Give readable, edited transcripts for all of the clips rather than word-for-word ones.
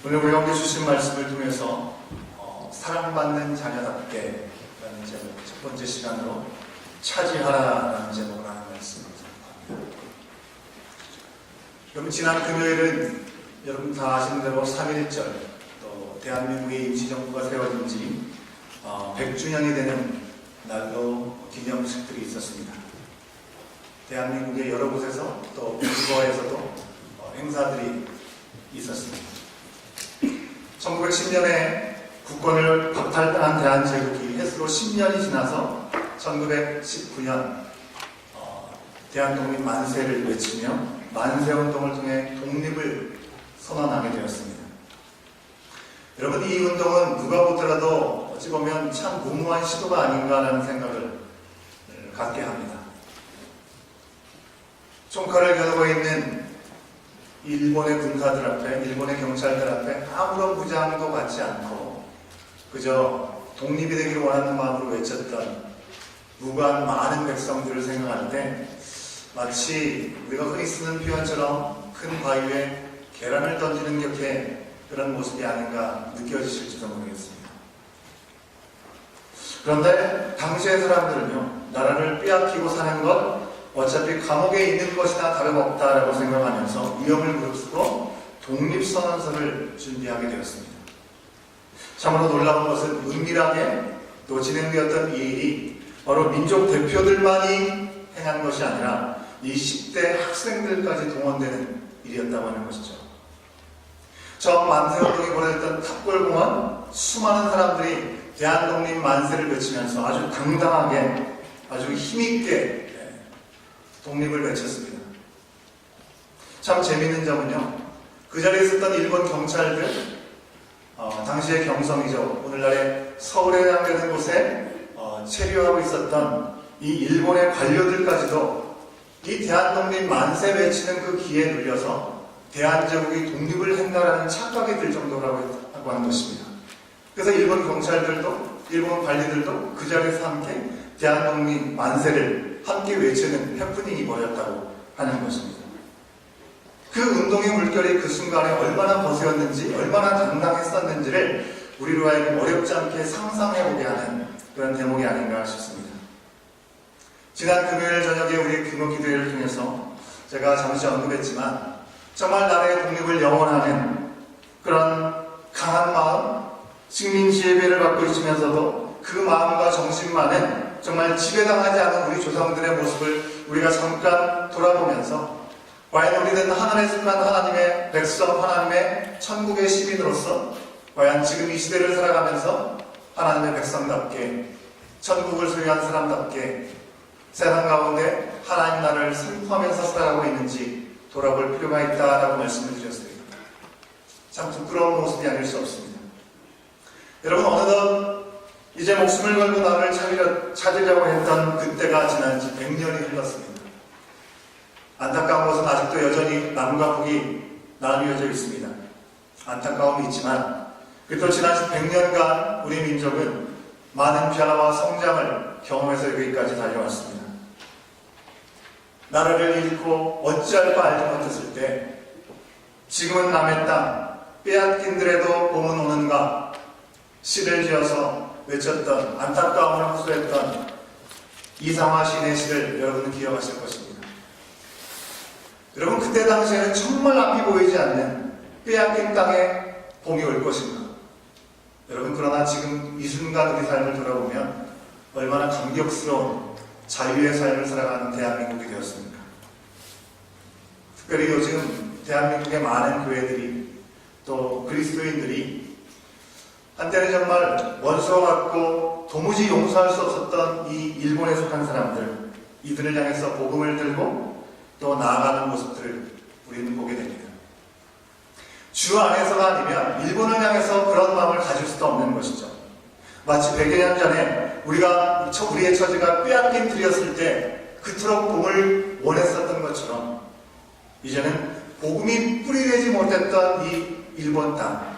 오늘 우리 가운데 주신 말씀을 통해서 사랑받는 자녀답게 라는 제목, 첫 번째 시간으로 차지하라라는 제목을 하는 말씀입니다. 여러분, 지난 금요일은 여러분 다 아시는 대로 3.1절, 또 대한민국의 임시정부가 세워진 지 100주년이 되는 날로 기념식들이 있었습니다. 대한민국의 여러 곳에서 또 국거에서도 행사들이 있었습니다. 1910년에 국권을 박탈당한 대한제국이 해수로 10년이 지나서 1919년 대한독립 만세를 외치며 만세운동을 통해 독립을 선언하게 되었습니다. 여러분, 이 운동은 누가 보더라도 어찌 보면 참 무모한 시도가 아닌가라는 생각을 갖게 합니다. 총칼을 겨누고 있는 일본의 군사들 앞에, 일본의 경찰들 앞에 아무런 부장도 받지 않고 그저 독립이 되기를 원하는 마음으로 외쳤던 무관 많은 백성들을 생각할 때 마치 우리가 흔히 쓰는 표현처럼 큰 바위 위에 계란을 던지는 격의 그런 모습이 아닌가 느껴지실지도 모르겠습니다. 그런데 당시의 사람들은요, 나라를 빼앗기고 사는 것, 어차피 감옥에 있는 것이나 다름없다라고 생각하면서 위험을 무릅쓰고 독립선언서를 준비하게 되었습니다. 참으로 놀라운 것은 은밀하게 또 진행되었던 이 일이 바로 민족 대표들만이 행한 것이 아니라 이 10대 학생들까지 동원되는 일이었다고 하는 것이죠. 처음 만세운동이 벌어졌던 탑골공원, 수많은 사람들이 대한독립 만세를 외치면서 아주 당당하게, 아주 힘있게 독립을 외쳤습니다. 참 재미있는 점은요, 그 자리에 있었던 일본 경찰들, 당시의 경성이죠. 오늘날의 서울에 해당되는 곳에 체류하고 있었던 이 일본의 관료들까지도 이 대한독립 만세 외치는 그 기에 눌려서 대한제국이 독립을 했다라는 착각이 들 정도라고 하는 것입니다. 그래서 일본 경찰들도, 일본 관리들도 그 자리에서 함께 대한독립 만세를 함께 외치는 해프닝이 벌어졌다고 하는 것입니다. 그 운동의 물결이 그 순간에 얼마나 거세었는지, 얼마나 당당했었는지를 우리로 하여금 어렵지 않게 상상해보게 하는 그런 대목이 아닌가 싶습니다. 지난 금요일 저녁에 우리 규모 기도회를 통해서 제가 잠시 언급했지만 정말 나라의 독립을 영원하는 그런 강한 마음, 식민지배를 받고 있으면서도 그 마음과 정신만은 정말 지배당하지 않은 우리 조상들의 모습을 우리가 잠깐 돌아보면서 과연 우리는 하늘에 속한 하나님의 백성, 하나님의 천국의 시민으로서 과연 지금 이 시대를 살아가면서 하나님의 백성답게, 천국을 소유한 사람답게 세상 가운데 하나님 나라를 선포하면서 살아가고 있는지 돌아볼 필요가 있다라고 말씀을 드렸습니다. 참 부끄러운 모습이 아닐 수 없습니다. 여러분, 어느덧 이제 목숨을 걸고 나를 찾으려고 했던 그때가 지난 지 100년이 흘렀습니다. 안타까운 것은 아직도 여전히 남과 북이 나뉘어져 있습니다. 안타까움이 있지만 그래도 지난 100년간 우리 민족은 많은 변화와 성장을 경험해서 여기까지 달려왔습니다. 나라를 잃고 어찌할 바 알지 못했을 때 지금은 남의 땅 빼앗긴들에도 봄은 오는가 시를 지어서 외쳤던, 안타까움을 호소했던 이상화 시인의 시를 여러분은 기억하실 것입니다. 여러분, 그때 당시에는 정말 앞이 보이지 않는 빼앗긴 땅에 봄이 올 것인가? 여러분, 그러나 지금 이 순간 우리 삶을 돌아보면 얼마나 감격스러운 자유의 삶을 살아가는 대한민국이 되었습니까? 특별히 요즘 대한민국의 많은 교회들이 또 그리스도인들이 한때는 정말 원수와 같고 도무지 용서할 수 없었던 이 일본에 속한 사람들, 이들을 향해서 복음을 들고 또 나아가는 모습들을 우리는 보게 됩니다. 주 안에서가 아니면 일본을 향해서 그런 마음을 가질 수도 없는 것이죠. 마치 100여 년 전에 우리의 처지가 빼앗긴 들이었을 때 그토록 복음을 원했었던 것처럼 이제는 복음이 뿌리되지 못했던 이 일본 땅,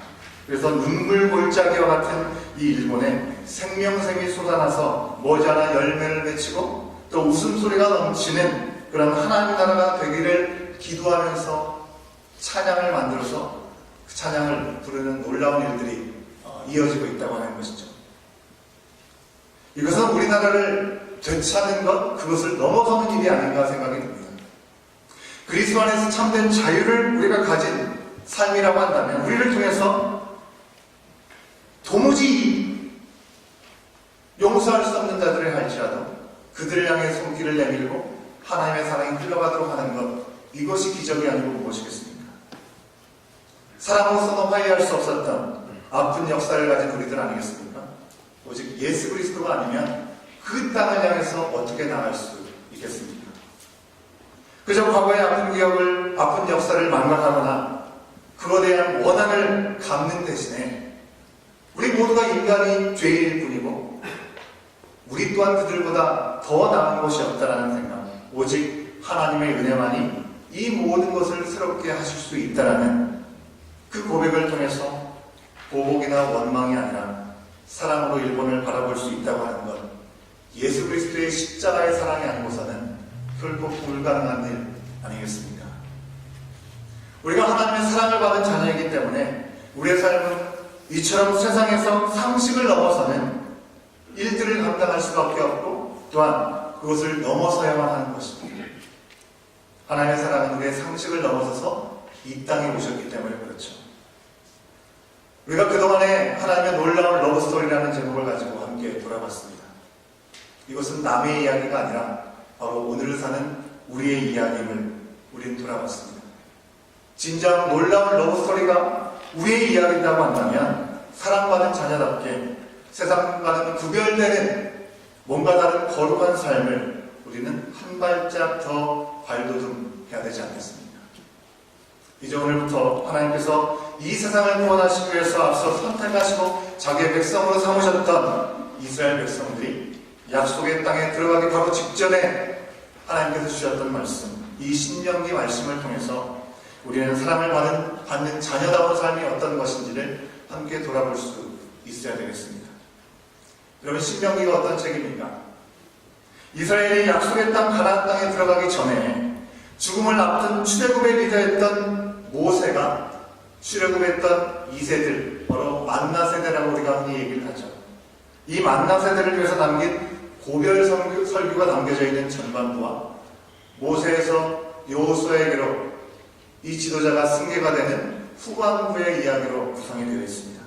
그래서 눈물 골짜기와 같은 이 일본에 생명샘이 솟아나서 머지않아 열매를 맺히고 또 웃음소리가 넘치는 그런 하나님 나라가 되기를 기도하면서 찬양을 만들어서 그 찬양을 부르는 놀라운 일들이 이어지고 있다고 하는 것이죠. 이것은 우리나라를 되찾는 것, 그것을 넘어서는 일이 아닌가 생각이 듭니다. 그리스도 안에서 참된 자유를 우리가 가진 삶이라고 한다면 우리를 통해서 도무지 용서할 수 없는 자들을 할지라도 그들을 향해 손길을 내밀고 하나님의 사랑이 흘러가도록 하는 것, 이것이 기적이 아니고 무엇이겠습니까? 사랑으로서는 화해할 수 없었던 아픈 역사를 가진 우리들 아니겠습니까? 오직 예수 그리스도가 아니면 그 땅을 향해서 어떻게 나갈 수 있겠습니까? 그저 과거의 아픈 기억을, 아픈 역사를 망각하거나 그거에 대한 원한을 갚는 대신에 우리 모두가 인간이 죄인일 뿐이고 우리 또한 그들보다 더 나은 것이 없다라는 생각, 오직 하나님의 은혜만이 이 모든 것을 새롭게 하실 수 있다라는 그 고백을 통해서 보복이나 원망이 아니라 사랑으로 일본을 바라볼 수 있다고 하는 것, 예수 그리스도의 십자가의 사랑이 아니고서는 결코 불가능한 일 아니겠습니까? 우리가 하나님의 사랑을 받은 자녀이기 때문에 우리의 삶은 이처럼 세상에서 상식을 넘어서는 일들을 감당할 수밖에 없고 또한 그것을 넘어서야만 하는 것입니다. 하나님의 사랑은 우리의 상식을 넘어서서 이 땅에 오셨기 때문에 그렇죠. 우리가 그동안에 하나님의 놀라운 러브스토리라는 제목을 가지고 함께 돌아봤습니다. 이것은 남의 이야기가 아니라 바로 오늘을 사는 우리의 이야기임을 우리는 돌아봤습니다. 진정 놀라운 러브스토리가 우리의 이야기라고 한다면 사랑받은 자녀답게 세상과는 구별되는 뭔가 다른 거룩한 삶을 우리는 한 발짝 더 발돋움해야 되지 않겠습니까? 이제 오늘부터 하나님께서 이 세상을 구원하시기 위해서 앞서 선택하시고 자기의 백성으로 삼으셨던 이스라엘 백성들이 약속의 땅에 들어가기 바로 직전에 하나님께서 주셨던 말씀, 이 신명기 말씀을 통해서 우리는 사랑을 받는 자녀다운 삶이 어떤 것인지를 함께 돌아볼 수 있어야 되겠습니다. 여러분, 신명기가 어떤 책입니까? 이스라엘이 약속의 땅 가나안 땅에 들어가기 전에 죽음을 앞둔 출애굽의 리더였던 모세가 출애굽했던 2세들, 바로 만나 세대라고 우리가 흔히 얘기를 하죠. 이 만나 세대를 위해서 남긴 고별 설교가 남겨져 있는 전반부와 모세에서 여호수아에게로 이 지도자가 승계가 되는 후반부의 이야기로 구성이 되어 있습니다.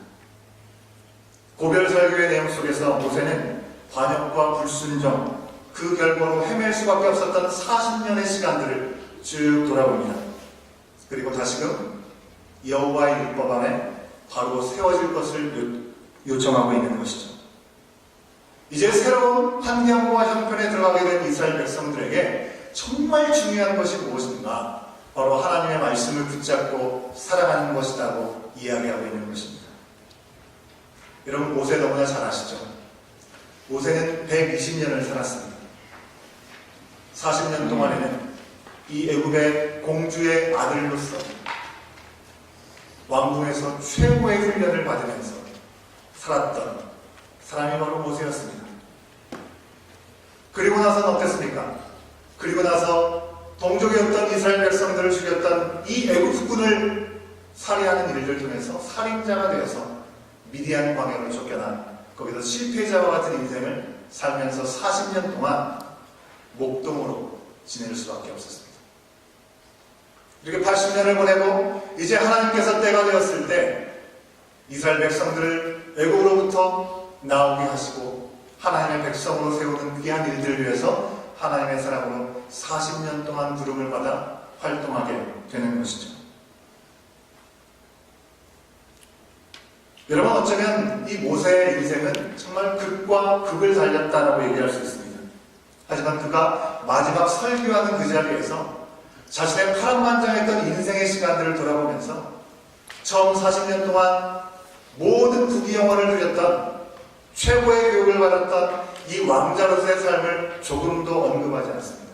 고별 설교의 내용 속에서 모세는 관역과 불순종, 그 결과로 헤맬 수밖에 없었던 40년의 시간들을 쭉 돌아봅니다. 그리고 다시금 여호와의 율법 안에 바로 세워질 것을 요청하고 있는 것이죠. 이제 새로운 환경과 형편에 들어가게 된 이스라엘 백성들에게 정말 중요한 것이 무엇인가? 바로 하나님의 말씀을 붙잡고 살아가는 것이라고 이야기하고 있는 것입니다. 여러분, 모세 너무나 잘 아시죠? 모세는 120년을 살았습니다. 40년 동안에는 이 애굽의 공주의 아들로서 왕궁에서 최고의 훈련을 받으면서 살았던 사람이 바로 모세였습니다. 그리고 나서는 어땠습니까? 그리고 나서 동족이었던 이스라엘 백성들을 죽였던 이 애굽군을 살해하는 일을 통해서 살인자가 되어서 미디안 광야로 쫓겨나 거기서 실패자와 같은 인생을 살면서 40년 동안 목동으로 지낼 수밖에 없었습니다. 이렇게 80년을 보내고 이제 하나님께서 때가 되었을 때 이스라엘 백성들을 애굽으로부터 나오게 하시고 하나님의 백성으로 세우는 귀한 일들을 위해서 하나님의 사랑으로 40년 동안 부름을 받아 활동하게 되는 것이죠. 여러분, 어쩌면 이 모세의 인생은 정말 극과 극을 달렸다라고 얘기할 수 있습니다. 하지만 그가 마지막 설교하는 그 자리에서 자신의 파란만장했던 인생의 시간들을 돌아보면서 처음 40년 동안 모든 부귀영화를 누렸던 최고의 교육을 받았던 이 왕자로서의 삶을 조금도 언급하지 않습니다.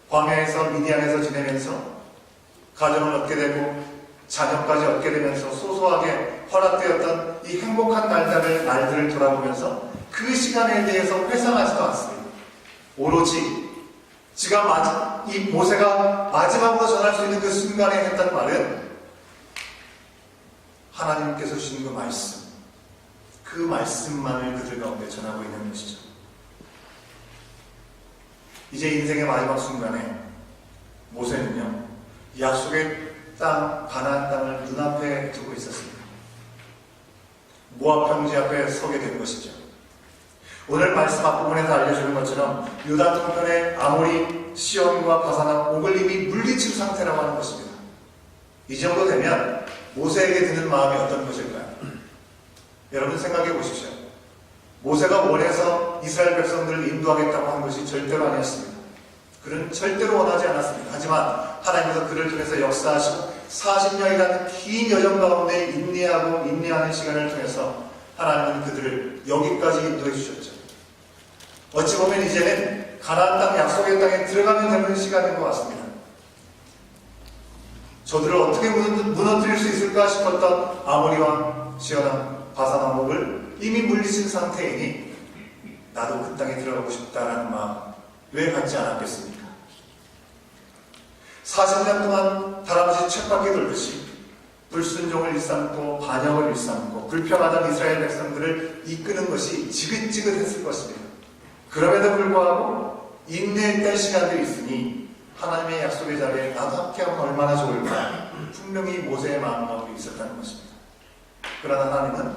광야에서 미디안에서 지내면서 가정을 얻게 되고 자녀까지 얻게 되면서 소소하게 허락되었던 이 행복한 날들을 돌아보면서 그 시간에 대해서 회상하지도 않습니다. 오로지 이 모세가 마지막으로 전할 수 있는 그 순간에 했던 말은 하나님께서 주신 그 말씀만을 그들 가운데 전하고 있는 것이죠. 이제 인생의 마지막 순간에 모세는요, 약속의 땅, 가나안 땅을 눈앞에 두고 있었습니다. 모압 평지 앞에 서게 된 것이죠. 오늘 말씀 앞부분에서 알려주는 것처럼 유다 동편의 아모리, 시온과 바산과 옥을 이미 물리친 상태라고 하는 것입니다. 이 정도 되면 모세에게 드는 마음이 어떤 것일까요? 여러분 생각해 보십시오. 모세가 원해서 이스라엘 백성들을 인도하겠다고 한 것이 절대로 아니었습니다. 그는 절대로 원하지 않았습니다. 하지만 하나님께서 그를 통해서 역사하시고 40년이라는 긴 여정 가운데 인내하는 시간을 통해서 하나님은 그들을 여기까지 인도해 주셨죠. 어찌 보면 이제는 가나안 땅, 약속의 땅에 들어가면 되는 시간인 것 같습니다. 저들을 어떻게 무너뜨릴 수 있을까 싶었던 아모리와 시온왕, 바산 왕국을 이미 물리친 상태이니 나도 그 땅에 들어가고 싶다라는 마음 왜 갖지 않았겠습니까? 40년 동안 다람쥐 쳇바퀴 돌듯이 불순종을 일삼고 반역을 일삼고 불평하던 이스라엘 백성들을 이끄는 것이 지긋지긋했을 것입니다. 그럼에도 불구하고 인내했던 시간들이 있으니 하나님의 약속의 자리에 나도 함께하면 얼마나 좋을까 분명히 모세의 마음 가운데 있었다는 것입니다. 그러나 하나님은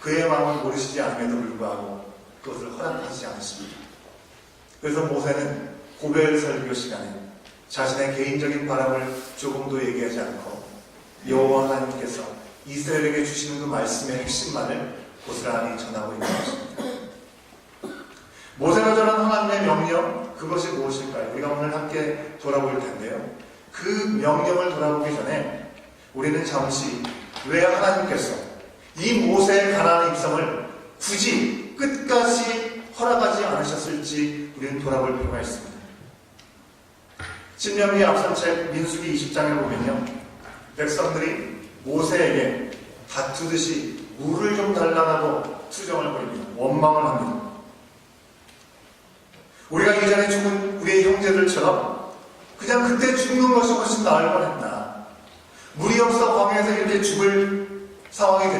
그의 마음을 모르시지 않음에도 불구하고 그것을 허락하지 않으십니다. 그래서 모세는 고별 설교 시간에 자신의 개인적인 바람을 조금도 얘기하지 않고 여호와 하나님께서 이스라엘에게 주시는 그 말씀의 핵심만을 고스란히 전하고 있는 것입니다. 모세가 전한 하나님의 명령, 그것이 무엇일까요? 우리가 오늘 함께 돌아볼 텐데요. 그 명령을 돌아보기 전에 우리는 잠시 왜 하나님께서 이 모세의 가나안 입성을 굳이 끝까지 허락하지 않으셨을지 우리는 돌아볼 필요가 있습니다. 신명기 앞선 책 민수기 20장에 보면요, 백성들이 모세에게 다투듯이 물을 좀 달라고 투정을 벌입니다. 원망을 합니다. 우리가 이전에 죽은 우리의 형제들처럼 그냥 그때 죽는 것이 훨씬 나을 뻔했다. 물이 없어 광야에서 이렇게 죽을 상황이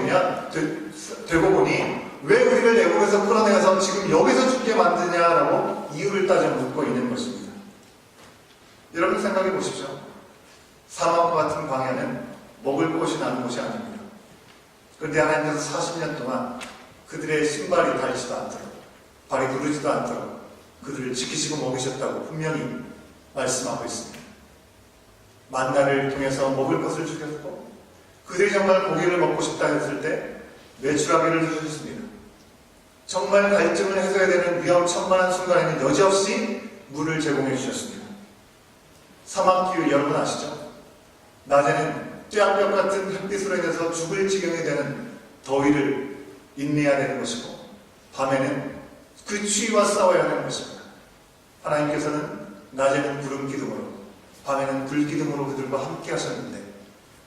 되고 보니 왜 우리를 애국에서 끌어내서 지금 여기서 죽게 만드냐라고 이유를 따져 묻고 있는 것입니다. 여러분 생각해 보십시오. 사막과 같은 광야는 먹을 곳이 나는 곳이 아닙니다. 그런데 하나님께서 40년 동안 그들의 신발이 닳지도 않도록, 발이 구르지도 않도록 그들을 지키시고 먹이셨다고 분명히 말씀하고 있습니다. 만나를 통해서 먹을 것을 주셨고 그들이 정말 고기를 먹고 싶다 했을 때 매출하기를 주셨습니다. 정말 갈증을 해소해야 되는 위험천만한 순간에는 여지없이 물을 제공해 주셨습니다. 사막기후 여러분 아시죠? 낮에는 뙤약볕 같은 햇빛으로 인해서 죽을 지경이 되는 더위를 인내해야 되는 것이고 밤에는 그 추위와 싸워야 하는 것입니다. 하나님께서는 낮에는 구름 기둥으로 밤에는 불 기둥으로 그들과 함께 하셨는데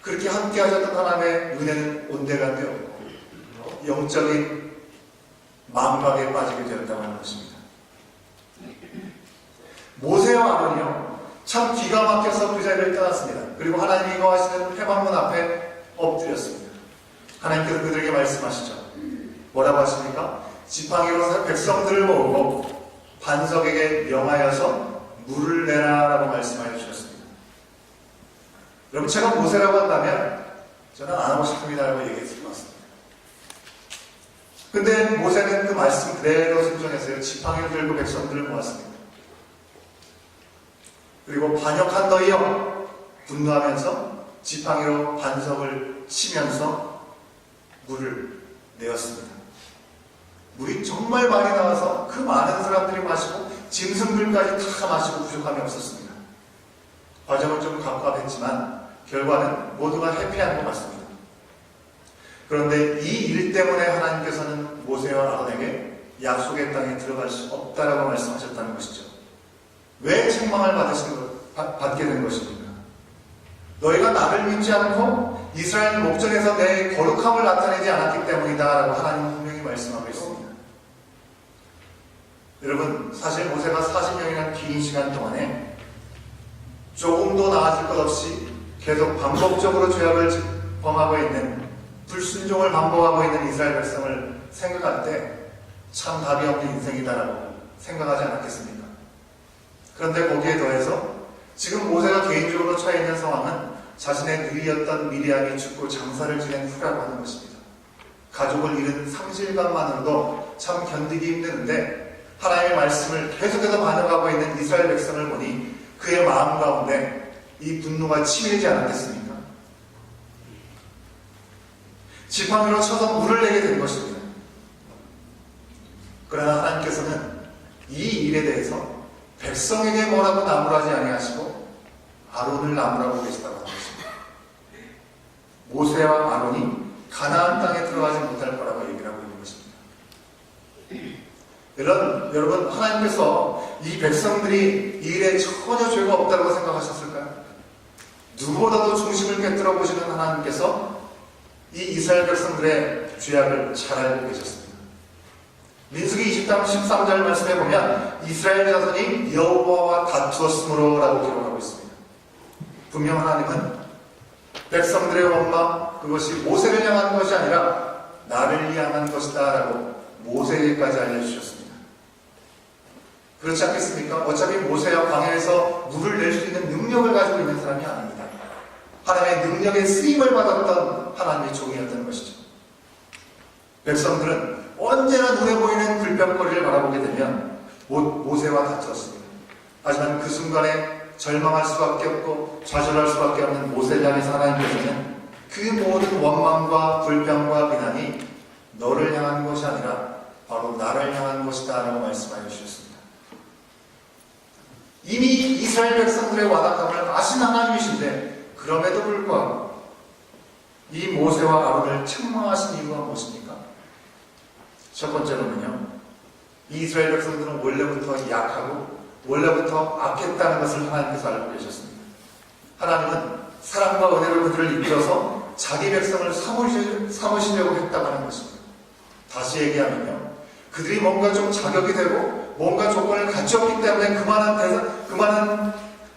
그렇게 함께 하셨던 하나님의 은혜는 온데간데 없고 영적인 망각에 빠지게 되었다고 하는 것입니다. 모세와 아론이요 참 기가 막혀서 그 자리를 떠났습니다. 그리고 하나님이 거하시는 회방문 앞에 엎드렸습니다. 하나님께서 그들에게 말씀하시죠. 뭐라고 하십니까? 지팡이로 백성들을 모으고 반석에게 명하여서 물을 내라 라고 말씀하여 주셨습니다. 여러분 제가 모세라고 한다면 저는 안 하고 싶습니다 라고 얘기했을 것 같습니다. 근데 모세는 그 말씀 그대로 순종해서요 지팡이를 들고 백성들을 모았습니다. 그리고 반역한 너희여 분노하면서 지팡이로 반석을 치면서 물을 내었습니다. 물이 정말 많이 나와서 그 많은 사람들이 마시고 짐승들까지 다 마시고 부족함이 없었습니다. 과정은 좀 갑갑했지만 결과는 모두가 해피한 것 같습니다. 그런데 이 일 때문에 하나님께서는 모세와 아론에게 약속의 땅에 들어갈 수 없다라고 말씀하셨다는 것이죠. 왜 책망을 받게 된 것입니까? 너희가 나를 믿지 않고 이스라엘 목전에서 내 거룩함을 나타내지 않았기 때문이다 라고 하나님 분명히 말씀하고 있습니다. 여러분, 사실 모세가 40년이나 긴 시간 동안에 조금도 나아질 것 없이 계속 반복적으로 죄악을 범하고 있는, 불순종을 반복하고 있는 이스라엘 백성을 생각할 때 참 답이 없는 인생이다라고 생각하지 않았겠습니까? 그런데 거기에 더해서 지금 모세가 개인적으로 처해 있는 상황은 자신의 누이였던 미리암이 죽고 장사를 지낸 후라고 하는 것입니다. 가족을 잃은 상실감만으로도 참 견디기 힘드는데 하나님의 말씀을 계속해서 반영하고 있는 이스라엘 백성을 보니 그의 마음 가운데 이 분노가 치밀지 않았겠습니까? 지팡이로 쳐서 물을 내게 된 것입니다. 그러나 하나님께서는 이 일에 대해서 백성에게 뭐라고 나무라지 아니하시고 아론을 나무라고 계시다고 하는 것입니다. 모세와 아론이 가나안 땅에 들어가지 못할 거라고 얘기를 하고 있는 것입니다. 여러분, 하나님께서 이 백성들이 이 일에 전혀 죄가 없다고 생각하셨을까요? 누구보다도 중심을 꿰뚫어 보시는 하나님께서 이 이스라엘 백성들의 죄악을 잘 알고 계셨습니다. 민수기 20장 13절 말씀에 보면 이스라엘 자손이 여호와와 다투었으므로 라고 기록하고 있습니다. 분명 하나님은 백성들의 원망, 그것이 모세를 향한 것이 아니라 나를 향한 것이다 라고 모세에게까지 알려주셨습니다. 그렇지 않겠습니까? 어차피 모세야 광야에서 물을 낼 수 있는 능력을 가지고 있는 사람이 아닙니다. 하나님의 능력의 쓰임을 받았던 하나님의 종이었던 것이죠. 백성들은 언제나 눈에 보이는 불병거리를 바라보게 되면 모세와 다투었습니다. 하지만 그 순간에 절망할 수밖에 없고 좌절할 수밖에 없는 모세를 향해서 하나님께서는 그 모든 원망과 불평과 비난이 너를 향한 것이 아니라 바로 나를 향한 것이다 라고 말씀하여 주셨습니다. 이미 이스라엘 백성들의 완악함을 아신 하나님이신데 그럼에도 불구하고 이 모세와 아론을 책망하신 이유가 무엇입니까? 첫 번째로는요, 이 이스라엘 백성들은 원래부터 약하고 원래부터 악했다는 것을 하나님께서 알고 계셨습니다. 하나님은 사랑과 은혜로 그들을 이끌어서 자기 백성을 삼으시려고 했다고 하는 것입니다. 다시 얘기하면요, 그들이 뭔가 좀 자격이 되고 뭔가 조건을 갖췄기 때문에 그만한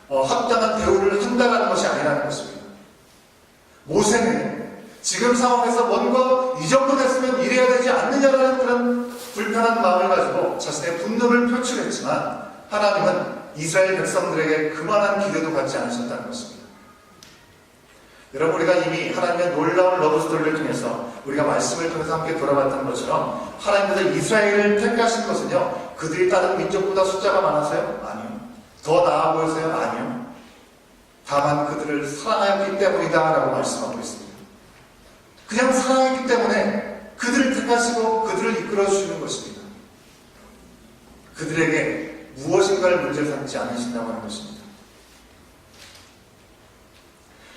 합당한 대우를 한다는 것이 아니라는 것입니다. 모세는 지금 상황에서 뭔가 이 정도 됐으면 이래야 되지 않느냐라는 그런 불편한 마음을 가지고 자신의 분노를 표출했지만 하나님은 이스라엘 백성들에게 그만한 기대도 갖지 않으셨다는 것입니다. 여러분, 우리가 이미 하나님의 놀라운 러브스토리를 통해서 우리가 말씀을 통해서 함께 돌아봤던 것처럼 하나님께서 이스라엘을 택하신 것은요, 그들이 다른 민족보다 숫자가 많아서요? 아니요. 더 나아 보여서요? 아니요. 다만 그들을 사랑하였기 때문이다 라고 말씀하고 있습니다. 그냥 사랑했기 때문에 그들을 택하시고 그들을 이끌어 주시는 것입니다. 그들에게 무엇인가를 문제 삼지 않으신다고 하는 것입니다.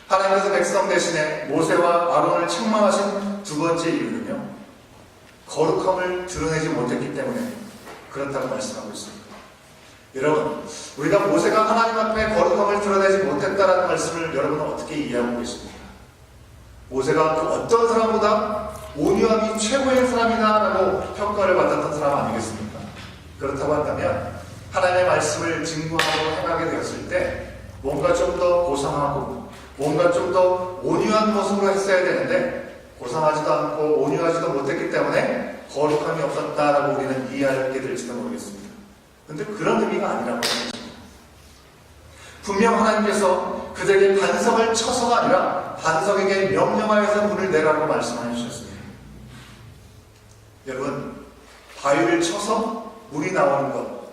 하나님께서 백성 대신에 모세와 아론을 책망하신 두 번째 이유는요, 거룩함을 드러내지 못했기 때문에 그렇다고 말씀하고 있습니다. 여러분, 우리가 모세가 하나님 앞에 거룩함을 드러내지 못했다는 말씀을 여러분은 어떻게 이해하고 계십니까? 모세가 그 어떤 사람보다 온유함이 최고의 사람이다라고 평가를 받았던 사람 아니겠습니까? 그렇다고 한다면 하나님의 말씀을 증거하고 행하게 되었을 때 뭔가 좀 더 고상하고 뭔가 좀 더 온유한 모습으로 했어야 되는데 고상하지도 않고 온유하지도 못했기 때문에 거룩함이 없었다라고 우리는 이해하게 될지도 모르겠습니다. 그런데 그런 의미가 아니라고 하는 것입니다. 분명 하나님께서 그들에게 반석을 쳐서가 아니라 반석에게 명령하여서 물을 내라고 말씀하여 주셨습니다. 여러분, 바위를 쳐서 물이 나오는 것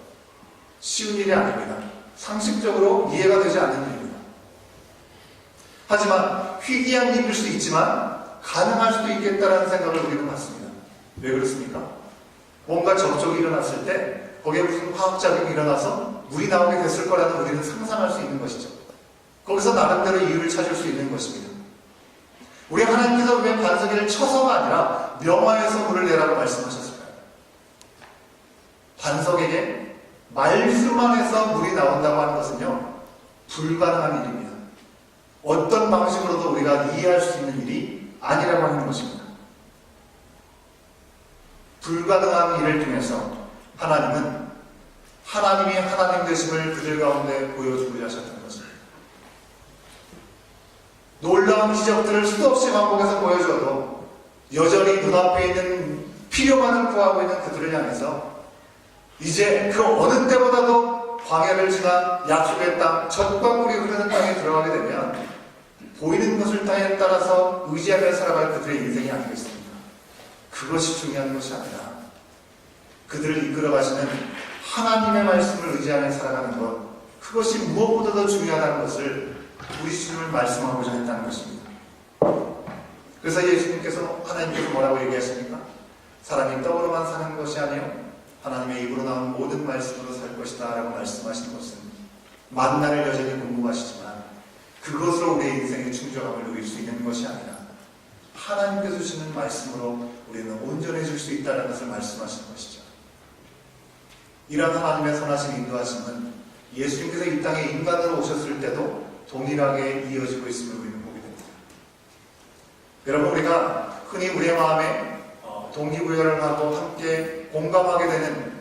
쉬운 일이 아닙니다. 상식적으로 이해가 되지 않는 일입니다. 하지만 희귀한 일일 수도 있지만 가능할 수도 있겠다는 생각을 우리는 갖습니다. 왜 그렇습니까? 뭔가 접촉이 일어났을 때 거기에 무슨 화학작용이 일어나서 물이 나오게 됐을 거라는 우리는 상상할 수 있는 것이죠. 거기서 나름대로 이유를 찾을 수 있는 것입니다. 우리 하나님께서 왜 반석이를 쳐서가 아니라 명화에서 물을 내라고 말씀하셨을까요? 반석에게 말씀만 해서 물이 나온다고 하는 것은요, 불가능한 일입니다. 어떤 방식으로도 우리가 이해할 수 있는 일이 아니라고 하는 것입니다. 불가능한 일을 통해서 하나님은 하나님이 하나님 되심을 그들 가운데 보여주고자 하셨던 것입니다. 놀라운 기적들을 수도 없이 반복해서 보여줘도 여전히 눈앞에 있는 필요만을 구하고 있는 그들을 향해서 이제 그 어느 때보다도 광야를 지나 약속의 땅, 젖과 꿀이 흐르는 땅에 들어가게 되면 보이는 것을 땅에 따라서 의지하며 살아갈 그들의 인생이 아니겠습니까? 그것이 중요한 것이 아니라 그들을 이끌어가시는 하나님의 말씀을 의지하며 살아가는 것, 그것이 무엇보다도 중요하다는 것을 우리 주님을 말씀하고자 했다는 것입니다. 그래서 예수님께서, 하나님께서 뭐라고 얘기하십니까? 사람이 떡으로만 사는 것이 아니요 하나님의 입으로 나온 모든 말씀으로 살 것이다 라고 말씀하시는 것은 만나를 여전히 궁금하시지만 그것으로 우리의 인생의 충족함을 누릴 수 있는 것이 아니라 하나님께서 주시는 말씀으로 우리는 온전해질 수 있다는 것을 말씀하시는 것이죠. 이런 하나님의 선하신 인도하심은 예수님께서 이 땅에 인간으로 오셨을 때도 동일하게 이어지고 있음을 우리는 보게 됩니다. 여러분, 우리가 흔히 우리의 마음에 동기부여를 하고 함께 공감하게 되는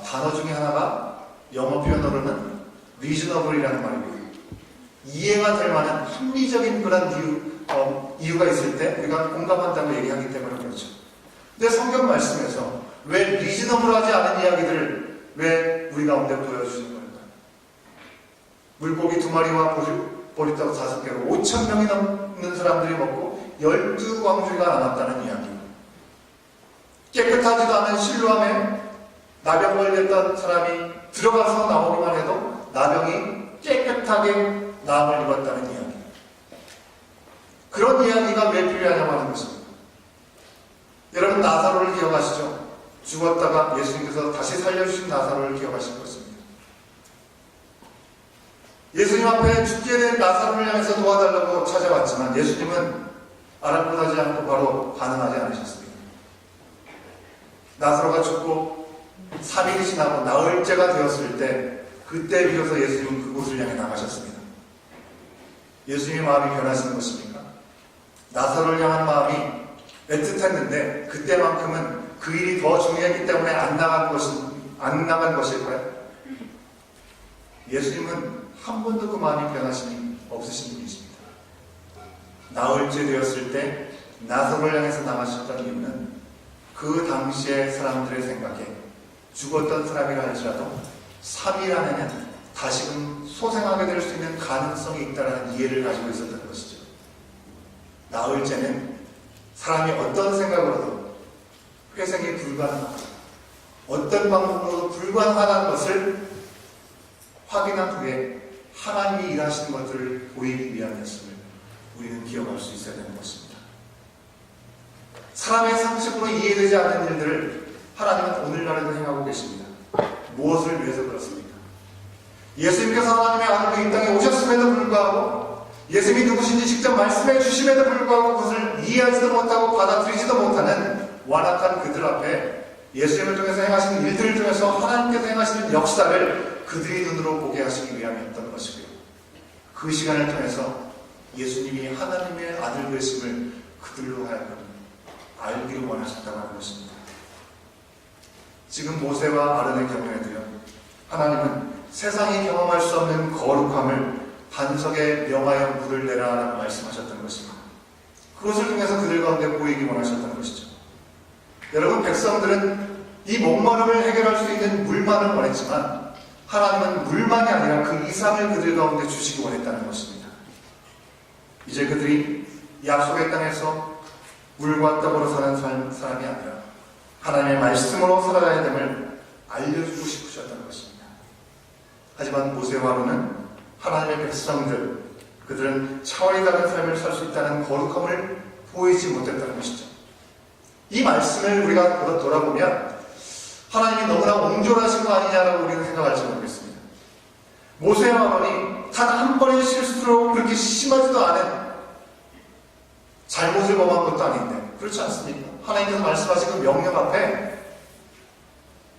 단어 중에 하나가 영어 표현으로는 reasonable이라는 말이고요. 이해가 될 만한 합리적인 그런 이유가 있을 때 우리가 공감한다고 얘기하기 때문에 그렇죠. 근데 성경 말씀에서 왜 리즈너블하지 않은 이야기들을 왜 우리 가운데 보여주시는 걸까요? 물고기 2마리와 보리떡 5개로 5,000명이 넘는 사람들이 먹고 12광주리가 남았다는 이야기. 깨끗하지도 않은 실로암에 나병 걸렸던 사람이 들어가서 나오기만 해도 나병이 깨끗하게 나음을 입었다는 이야기. 그런 이야기가 왜 필요하냐고 하는 것입니다. 여러분, 나사로를 기억하시죠? 죽었다가 예수님께서 다시 살려주신 나사로를 기억하실 것입니다. 예수님 앞에 죽게 된 나사로를 향해서 도와달라고 찾아왔지만 예수님은 아랑곳하지 않고 바로 반응하지 않으셨습니다. 나사로가 죽고 3일이 지나고 나흘째가 되었을 때 그때 비로소 예수님은 그곳을 향해 나가셨습니다. 예수님의 마음이 변하시는 것입니까? 나사로를 향한 마음이 애틋했는데 그때만큼은 그 일이 더 중요했기 때문에 안 나간 것일까요? 예수님은 한 번도 그 마음이 변하심이 없으신 분이십니다. 나흘째 되었을 때 나사로를 향해서 나가셨던 이유는 그 당시의 사람들의 생각에 죽었던 사람이라 할지라도 3일 안에는 다시금 소생하게 될 수 있는 가능성이 있다는 이해를 가지고 있었던 것이죠. 나흘째는 사람이 어떤 생각으로도 회생이 불가능하고 어떤 방법으로도 불가능하다는 것을 확인한 후에 하나님이 일하시는 것들을 보이기 위함이었음을 우리는 기억할 수 있어야 되는 것입니다. 사람의 상식으로 이해되지 않는 일들을 하나님은 오늘날에도 행하고 계십니다. 무엇을 위해서 그렇습니까? 예수님께서 하나님의 아들로 이 땅에 오셨음에도 불구하고 예수님이 누구신지 직접 말씀해 주심에도 불구하고 그것을 이해하지도 못하고 받아들이지도 못하는 완악한 그들 앞에 예수님을 통해서 행하시는 일들을 통해서 하나님께서 행하시는 역사를 그들이 눈으로 보게 하시기 위함이었던 것이고요. 그 시간을 통해서 예수님이 하나님의 아들 되심을 그들로 하여금 알기를 원하셨다고 하는 것입니다. 지금 모세와 아론의 경우에도요, 하나님은 세상이 경험할 수 없는 거룩함을 반석에 명하여 물을 내라라고 말씀하셨던 것입니다. 그것을 통해서 그들 가운데 보이기 원하셨던 것이죠. 여러분, 백성들은 이 목마름을 해결할 수 있는 물만을 원했지만 하나님은 물만이 아니라 그 이상을 그들 가운데 주시기 원했다는 것입니다. 이제 그들이 약속의 땅에서 물과 떡으로 사는 사람이 아니라 하나님의 말씀으로 살아가야 됨을 알려주고 싶으셨던 것입니다. 하지만 모세와 아론은 하나님의 백성들, 그들은 차원이 다른 삶을 살 수 있다는 거룩함을 보이지 못했다는 것이죠. 이 말씀을 우리가 돌아보면 하나님이 너무나 옹졸하신 거 아니냐라고 우리는 생각할지 모르겠습니다. 모세와 아론이 단 한 번의 실수로 그렇게 심하지도 않은 잘못을 범한 것도 아닌데 그렇지 않습니까? 하나님께서 말씀하신 그 명령 앞에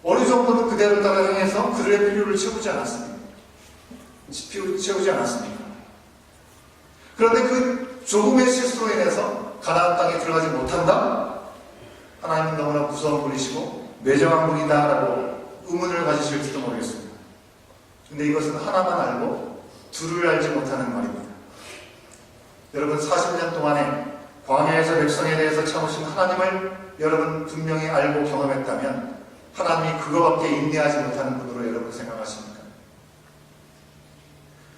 어느 정도는 그대로 따라 행해서 그들의 필요를 채우지 않았습니까? 그런데 그 조금의 실수로 인해서 가나안 땅에 들어가지 못한다? 하나님은 너무나 무서운 분이시고 매정한 분이다라고 의문을 가지실지도 모르겠습니다. 근데 이것은 하나만 알고 둘을 알지 못하는 말입니다. 여러분 40년 동안에 광야에서 백성에 대해서 참으신 하나님을 여러분 분명히 알고 경험했다면 하나님이 그거밖에 인내하지 못하는 분으로 여러분 생각하십니까?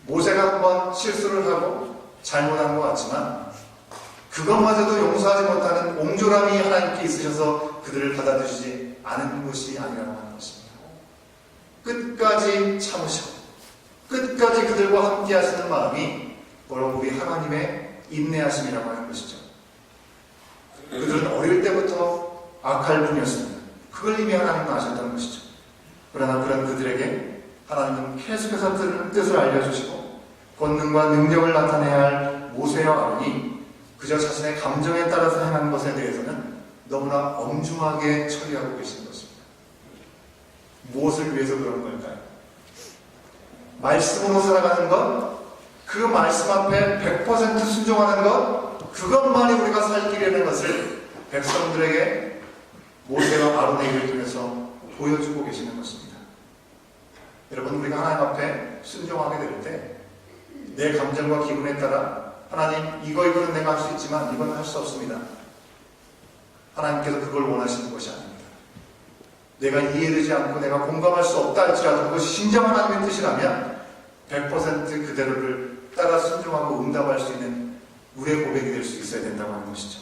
모세가 한번 실수를 하고 잘못한 것 같지만 그것마저도 용서하지 못하는 옹졸함이 하나님께 있으셔서 그들을 받아주시지 않은 것이 아니라고 하는 것입니다. 끝까지 참으시고 끝까지 그들과 함께 하시는 마음이 바로 우리 하나님의 인내하심이라고 하는 것이죠. 그들은 어릴 때부터 악할 뿐이었습니다. 그걸 이미 하나님은 아셨다는 것이죠. 그러나 그런 그들에게 하나님은 계속해서 뜻을 알려주시고 권능과 능력을 나타내야 할 모세와 아론이 그저 자신의 감정에 따라서 행한 것에 대해서는 너무나 엄중하게 처리하고 계시는 것입니다. 무엇을 위해서 그런 걸까요? 말씀으로 살아가는 것, 그 말씀 앞에 100% 순종하는 것, 그것만이 우리가 살 길이라는 것을 백성들에게 모세와 아론의 일을 통해서 보여주고 계시는 것입니다. 여러분, 우리가 하나님 앞에 순종하게 될 때 내 감정과 기분에 따라 하나님 이거는 내가 할 수 있지만 이건 할 수 없습니다. 하나님께서 그걸 원하시는 것이 아닙니다. 내가 이해되지 않고 내가 공감할 수 없다 할지라도 그것이 진정 하나님의 뜻이라면 100% 그대로를 따라 순종하고 응답할 수 있는 우리의 고백이 될 수 있어야 된다고 하는 것이죠.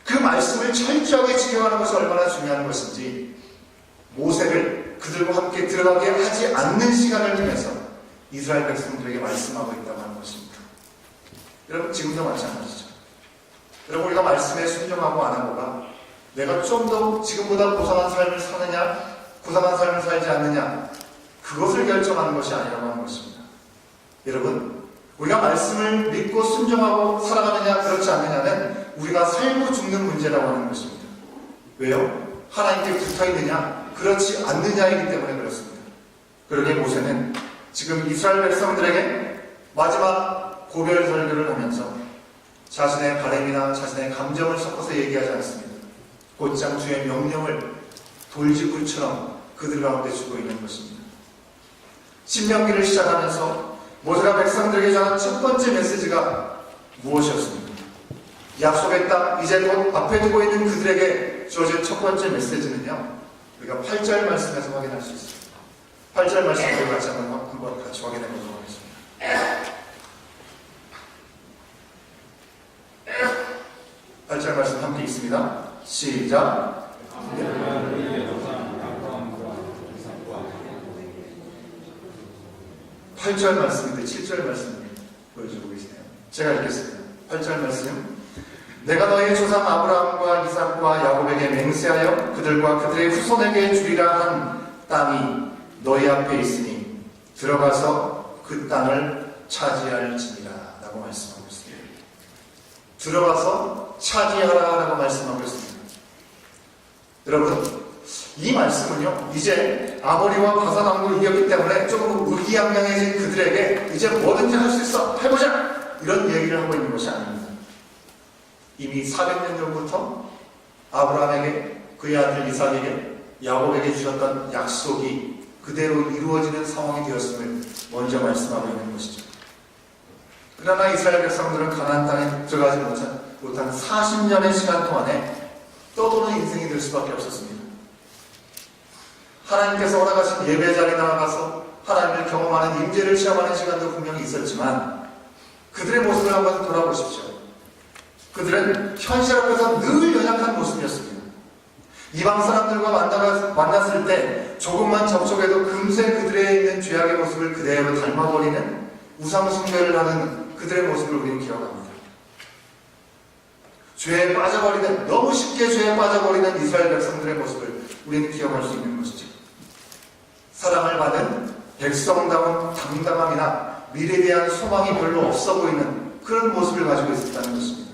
그 말씀을 철저하게 지켜가는 것이 얼마나 중요한 것인지 모세를 그들과 함께 들어가게 하지 않는 시간을 통해서 이스라엘 백성들에게 말씀하고 있다고 하는 것입니다. 여러분 지금도 마찬가지죠. 여러분 우리가 말씀에 순종하고 안 하고가 내가 좀 더 지금보다 고상한 삶을 사느냐 고상한 삶을 살지 않느냐 그것을 결정하는 것이 아니라고 하는 것입니다. 여러분 우리가 말씀을 믿고 순종하고 살아가느냐 그렇지 않느냐는 우리가 살고 죽는 문제라고 하는 것입니다. 왜요? 하나님께 붙어있느냐 그렇지 않느냐이기 때문에 그렇습니다. 그러게 모세는 지금 이스라엘 백성들에게 마지막 고별 설교를 하면서 자신의 바램이나 자신의 감정을 섞어서 얘기하지 않습니다. 곧장 주의 명령을 돌직구처럼 그들 가운데 주고 있는 것입니다. 신명기를 시작하면서 모세가 백성들에게 전한 첫 번째 메시지가 무엇이었습니까? 약속의 땅 이제 곧 앞에 두고 있는 그들에게 주어진 첫 번째 메시지는요, 우리가 8절 말씀에서 확인할 수 있습니다. 8절 말씀을 같이 한번 같이 확인해 보도록 하겠습니다. 8절 말씀 함께 있습니다. 시작. 8절 말씀인데 7절 말씀을 보여주고 계시네요. 제가 읽겠습니다. 8절 말씀. 내가 너희 조상 아브라함과 이삭과 야곱에게 맹세하여 그들과 그들의 후손에게 주리라 한 땅이 너희 앞에 있으니 들어가서 그 땅을 차지할지니라 라고 말씀하고 있습니다. 들어가서 차지하라 라고 말씀하고 있습니다. 여러분 이 말씀은요 이제 아모리와 바산왕국을 이겼기 때문에 조금 의기양양해진 그들에게 이제 뭐든지 할 수 있어 해보자 이런 얘기를 하고 있는 것이 아닙니다. 이미 400년 전부터 아브라함에게 그의 아들 이삭에게 야곱에게 주셨던 약속이 그대로 이루어지는 상황이 되었음을 먼저 말씀하고 있는 것이죠. 그러나 이스라엘 백성들은 가나안 땅에 들어가지 못한 40년의 시간 동안에 떠도는 인생이 될 수밖에 없었습니다. 하나님께서 허락하신 예배 자리에 나아가서 하나님을 경험하는 임재를 체험하는 시간도 분명히 있었지만 그들의 모습을 한번 돌아보십시오. 그들은 현실 앞에서 늘 연약한 모습이었습니다. 이방 사람들과 만났을 때 조금만 접촉해도 금세 그들에 있는 죄악의 모습을 그대로 닮아버리는 우상 숭배를 하는 그들의 모습을 우리는 기억합니다. 죄에 빠져버리는, 너무 쉽게 죄에 빠져버리는 이스라엘 백성들의 모습을 우리는 기억할 수 있는 것이죠. 사랑을 받은 백성다운 당당함이나 미래에 대한 소망이 별로 없어 보이는 그런 모습을 가지고 있었다는 것입니다.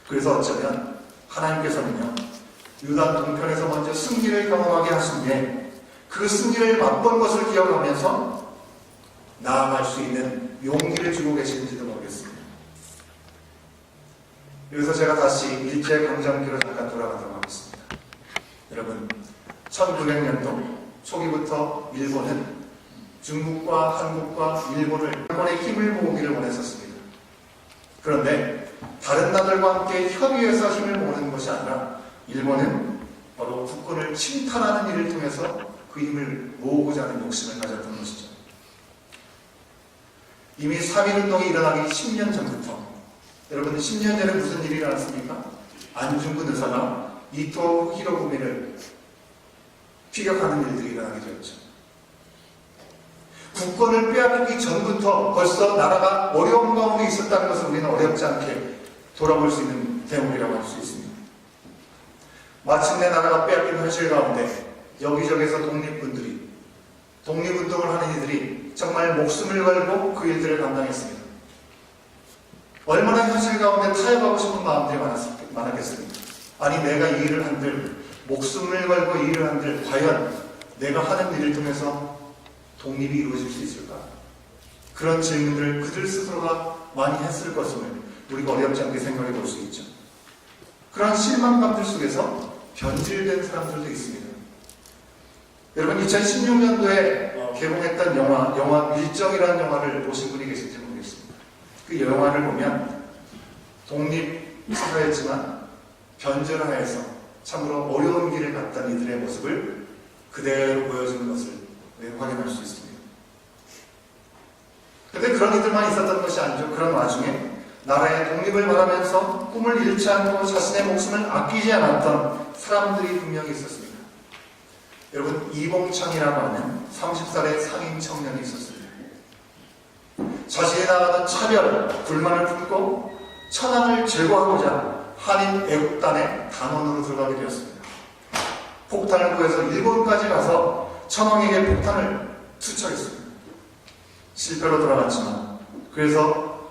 그래서 어쩌면 하나님께서는요 유다 동편에서 먼저 승리를 경험하게 하신 뒤에 그 승리를 맛본 것을 기억하면서 나아갈 수 있는 용기를 주고 계시는지도 모르겠습니다. 여기서 제가 다시 일제 강점기로 잠깐 돌아가도록 하겠습니다. 여러분, 1900년도 초기부터 일본은 중국과 한국과 일본의 힘을 모으기를 원했었습니다. 그런데 다른 나라들과 함께 협의해서 힘을 모으는 것이 아니라 일본은 바로 국권을 침탈하는 일을 통해서 그 힘을 모으고자 하는 욕심을 가졌던 것이죠. 이미 3.1운동이 일어나기 10년 전부터, 여러분 10년 전에 무슨 일이 일어났습니까? 안중근 의사가 이토 히로부미를 피격하는 일들이 일어나게 되었죠. 국권을 빼앗기기 전부터 벌써 나라가 어려운 가운데 있었다는 것을 우리는 어렵지 않게 돌아볼 수 있는 대목이라고 할 수 있습니다. 마침내 나라가 빼앗긴 현실 가운데 여기저기서 독립운동을 하는 이들이 정말 목숨을 걸고 그 일들을 감당했습니다. 얼마나 현실 가운데 타협하고 싶은 마음들이 많았겠습니까? 아니 내가 이 일을 한들, 목숨을 걸고 이 일을 한들 과연 내가 하는 일을 통해서 독립이 이루어질 수 있을까? 그런 질문들을 그들 스스로가 많이 했을 것임을 우리가 어렵지 않게 생각해 볼 수 있죠. 그런 실망감들 속에서 변질된 사람들도 있습니다. 여러분 2016년도에 개봉했던 영화 밀정이라는 영화를 보신 분이 계실지 모르겠습니다. 그 영화를 보면 독립사였지만 변절을 하여서 참으로 어려운 길을 갔던 이들의 모습을 그대로 보여주는 것을 확인할 수 있습니다. 그런데 그런 이들만 있었던 것이 아니죠. 그런 와중에 나라의 독립을 바라면서 꿈을 잃지 않고 자신의 목숨을 아끼지 않았던 사람들이 분명히 있었습니다. 여러분 이봉창이라고 하는 30살의 상인 청년이 있었습니다. 자신이 나가던 차별, 불만을 품고 천황을 제거하고자 한인 애국단의 단원으로 들어가게 되었습니다. 폭탄을 구해서 일본까지 가서 천황에게 폭탄을 투척했습니다. 실패로 돌아갔지만, 그래서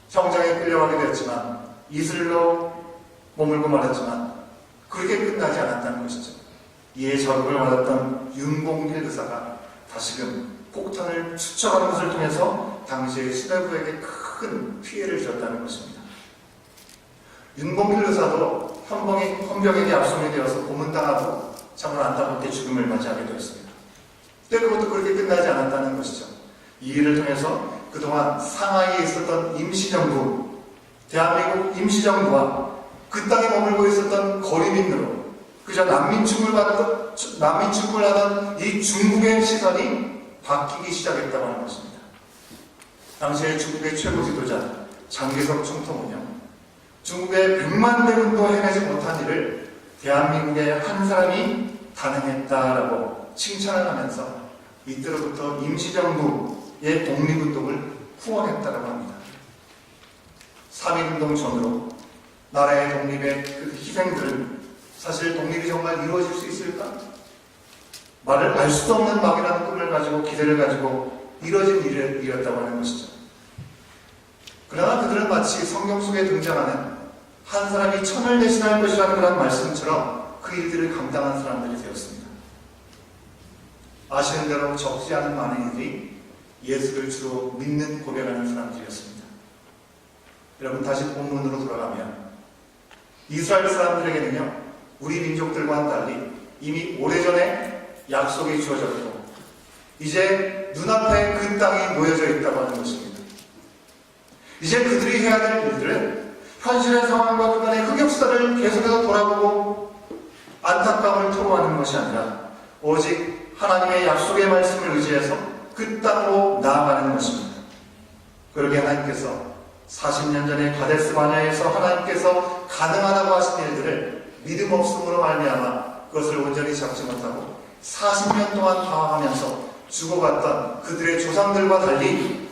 형장에 끌려가게 되었지만, 이슬로 머물고 말았지만 그렇게 끝나지 않았다는 것이죠. 이에 자극을 받았던 윤봉길 의사가 다시금 폭탄을 투척하는 것을 통해서 당시의 수뇌부에게 큰 피해를 줬다는 것입니다. 윤봉길 의사도 헌병에게 압송이 되어서 고문당하고 참으로 안타깝게 죽음을 맞이하게 되었습니다. 그때 그것도 그렇게 끝나지 않았다는 것이죠. 이 일을 통해서 그동안 상하이에 있었던 임시정부, 대한민국 임시정부와 그 땅에 머물고 있었던 거리민으로 그저 난민 취급을 하던 이 중국의 시선이 바뀌기 시작했다고 하는 것입니다. 당시에 중국의 최고 지도자 장개석 총통은요, 중국의 100만 대군도 해내지 못한 일을 대한민국의 한 사람이 단행했다라고 칭찬을 하면서 이때로부터 임시정부의 독립운동을 후원했다고 합니다. 3.1운동 전으로 나라의 독립의 그 희생들은 사실 독립이 정말 이루어질 수 있을까? 말을 알 수도 없는 막이라는 꿈을 가지고 기대를 가지고 이루어진 일이었다고 하는 것이죠. 그러나 그들은 마치 성경 속에 등장하는 한 사람이 천을 대신할 것이라는 그런 말씀처럼 그 일들을 감당한 사람들이 되었습니다. 아시는 대로 적지 않은 많은 이들이 예수를 주로 믿는 고백하는 사람들이었습니다. 여러분 다시 본문으로 돌아가면 이스라엘 사람들에게는요, 우리 민족들과는 달리 이미 오래전에 약속이 주어졌고 이제 눈앞에 그 땅이 놓여져 있다고 하는 것입니다. 이제 그들이 해야 될 일들은 현실의 상황과 그간의 흑역사를 계속해서 돌아보고 안타까움을 토로하는 것이 아니라 오직 하나님의 약속의 말씀을 의지해서 그 땅으로 나아가는 것입니다. 그러게 하나님께서 40년 전에 가데스 바냐에서 하나님께서 가능하다고 하신 일들을 믿음 없음으로 말미암아 그것을 온전히 잡지 못하고 40년 동안 방황하면서 죽어갔던 그들의 조상들과 달리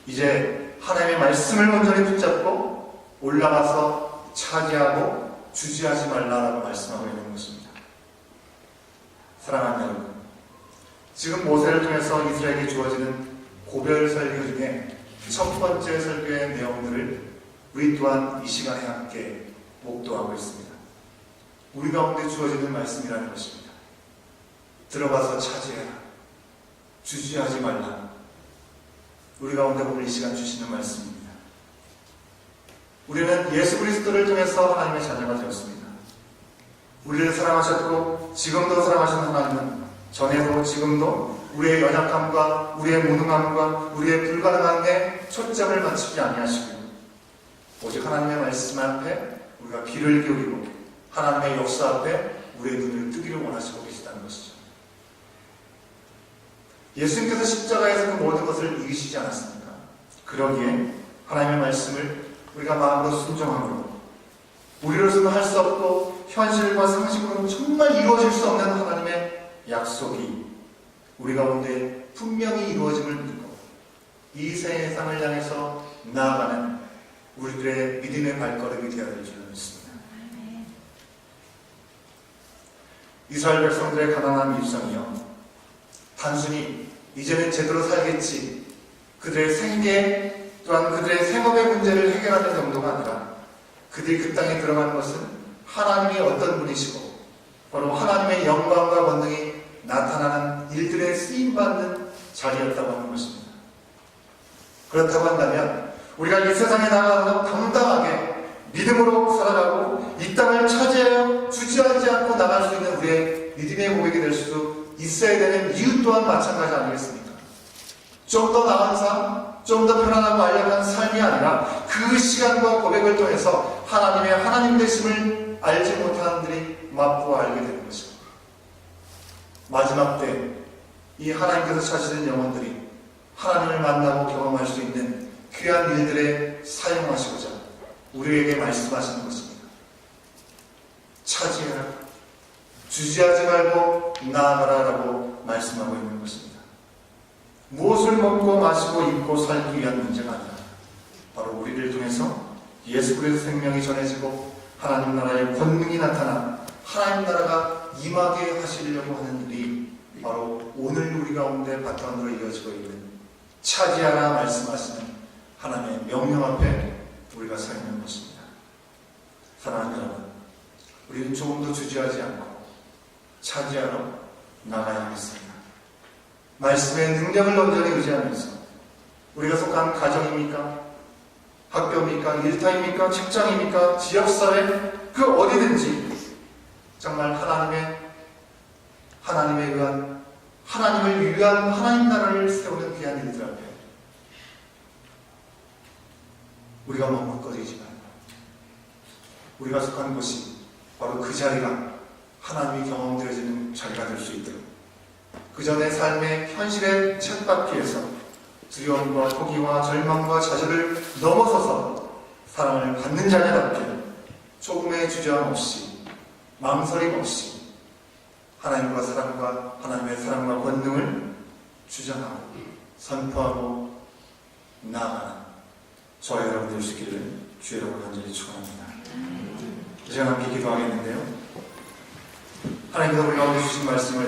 이제 하나님의 말씀을 온전히 붙잡고 올라가서 차지하고 주지하지 말라라고 말씀하고 있는 것입니다. 사랑하는 여러분, 지금 모세를 통해서 이스라엘에게 주어지는 고별 설교 중에 첫 번째 설교의 내용들을 우리 또한 이 시간에 함께 목도하고 있습니다. 우리 가운데 주어지는 말씀이라는 것입니다. 들어가서 차지해라. 주지하지 말라. 우리 가운데 오늘 이 시간 주시는 말씀입니다. 우리는 예수 그리스도를 통해서 하나님의 자녀가 되었습니다. 우리를 사랑하셨고 지금도 사랑하시는 하나님은 전에도 지금도 우리의 연약함과 우리의 무능함과 우리의 불가능함에 초점을 맞추지 아니하시고 오직 하나님의 말씀 앞에 우리가 귀를 기울이고 하나님의 역사 앞에 우리의 눈을 뜨기를 원하시고 계시다는 것이죠. 예수님께서 십자가에서 그 모든 것을 이기시지 않았습니까? 그러기에 하나님의 말씀을 우리가 마음으로 순종함으로 우리로서는 할 수 없고 현실과 상식으로는 정말 이루어질 수 없는 하나님의 약속이 우리 가운데 분명히 이루어짐을 믿고 이 세상을 향해서 나아가는 우리들의 믿음의 발걸음이 되어야 될 줄 믿습니다. 이스라엘 백성들의 가난한 일상이요, 단순히 이제는 제대로 살겠지, 그들의 생계 또한 그들의 생업의 문제를 해결하는 정도가 아니라 그들이 그 땅에 들어가는 것은 하나님이 어떤 분이시고 바로 하나님의 영광과 권능이 나타나는 일들에 쓰임받는 자리였다고 하는 것입니다. 그렇다고 한다면 우리가 이 세상에 나가서 당당하게 믿음으로 살아가고 이 땅을 차지하여 주저하지 않고 나갈 수 있는 우리의 믿음의 고백이 될 수 있어야 되는 이유 또한 마찬가지 아니겠습니까? 좀 더 나은 삶, 좀 더 편안하고 안락한 삶이 아니라 그 시간과 고백을 통해서 하나님의 하나님 되심을 알지 못하는 분들이 맛보아 알게 되는 것입니다. 마지막 때 이 하나님께서 찾으시는 영혼들이 하나님을 만나고 경험할 수 있는 귀한 일들에 사용하시고자 우리에게 말씀하시는 것입니다. 차지해라, 주지하지 말고 나아가라 라고 말씀하고 있는 것입니다. 무엇을 먹고 마시고 입고 살기 위한 문제가 아니라 바로 우리를 통해서 예수 그리스도 생명이 전해지고 하나님 나라의 권능이 나타나 하나님 나라가 임하게 하시려고 하는 일이 바로 오늘 우리 가운데 바탕으로 이어지고 있는 차지하라 말씀하시는 하나님의 명령 앞에 우리가 서 있는 것입니다. 사랑하는 여러분, 우리는 조금 더 주저하지 않고 차지하러 나가야 하겠습니다. 말씀의 능력을 온전히 의지하면서 우리가 속한 가정입니까? 학교입니까? 일터입니까? 직장입니까? 지역사회, 그 어디든지 정말 하나님에 의한, 하나님을 위한 하나님 나라를 세우는 귀한 일들 앞에 우리가 머뭇거리지 말고 우리가 속한 곳이 바로 그 자리가 하나님이 경험되어지는 자리가 될 수 있도록 그 전의 삶의 현실의 쳇바퀴에서 두려움과 포기와 절망과 좌절을 넘어서서 사랑을 받는 자녀답게 조금의 주저함 없이 망설임 없이 하나님의 사랑과 권능을 주장하고 선포하고 나아가는 저와 여러분 될 수 있기를 주의 이름으로 간절히 축원합니다. 이제 함께 기도하겠는데요, 하나님께서 우리 가운데 주신 말씀을